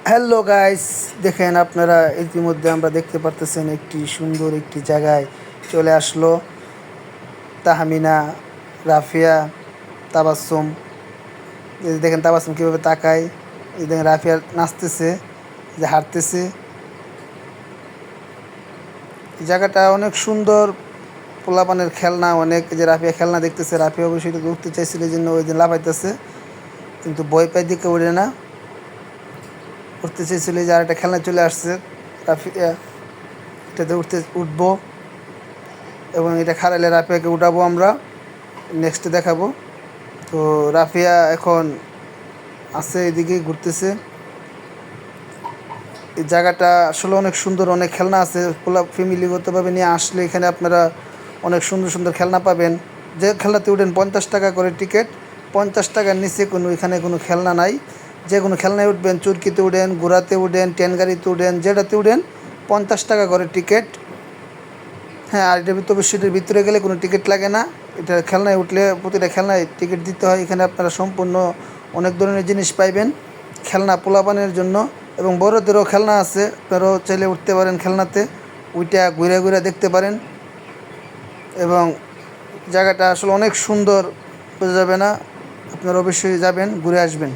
Hello guys, দেখেন আপনারা ইতিমধ্যে আমরা দেখতে পারতেছেন একটি সুন্দর একটি জায়গায় চলে আসলো তাহমিনা, রাফিয়া, তাবাসসুম। এই যে দেখেন তাবাসসুম কীভাবে তাকায়, এই দেখেন রাফিয়া নাচতেছে, যে হাঁটতেছে। এই জায়গাটা অনেক সুন্দর, পোলাপানের খেলনা অনেক। যে রাফিয়া খেলনা দেখতেছে, রাফিয়া অবশ্যই উঠতে চাইছিল, এই জন্য ওই যে লাফাইতেছে, কিন্তু ভয় পাই দিকে উঠে না, উঠতে চাইছিল। যে আর একটা খেলনা চলে আসছে, রাফিয়া এটাতে উঠবো এবং এটা খারাইলে রাফিয়াকে উঠাবো আমরা, নেক্সটে দেখাবো। তো রাফিয়া এখন আছে, এদিকে ঘুরতেছে। এই জায়গাটা আসলে অনেক সুন্দর, অনেক খেলনা আছে। পুরো ফ্যামিলিগতভাবে নিয়ে আসলে এখানে আপনারা অনেক সুন্দর সুন্দর খেলনা পাবেন। যে খেলনাতে উঠেন 50 টাকা করে টিকিট, 50 টাকার নিচে এখানে কোনো খেলনা নাই। যে কোনো খেলনায় উঠবেন, চুরকিতে উঠেন, ঘোড়াতে উঠেন, ট্রেন গাড়িতে উঠেন, যেটাতে উঠেন 50 টাকা করে টিকিট। হ্যাঁ, আর এটার ভিতরে অবশ্যই, এটার ভিতরে গেলে কোনো টিকিট লাগে না। এটা খেলনায় উঠলে প্রতিটা খেলনায় টিকিট দিতে হয়। এখানে আপনারা সম্পূর্ণ অনেক ধরনের জিনিস পাইবেন, খেলনা পোলাপানের জন্য, এবং বড়দেরও খেলনা আছে। আপনারাও চাইলে উঠতে পারেন খেলনাতে, ওইটা ঘুরে ঘুরে দেখতে পারেন। এবং জায়গাটা আসলে অনেক সুন্দর, বোঝা যাবে না, আপনারা অবশ্যই যাবেন, ঘুরে আসবেন।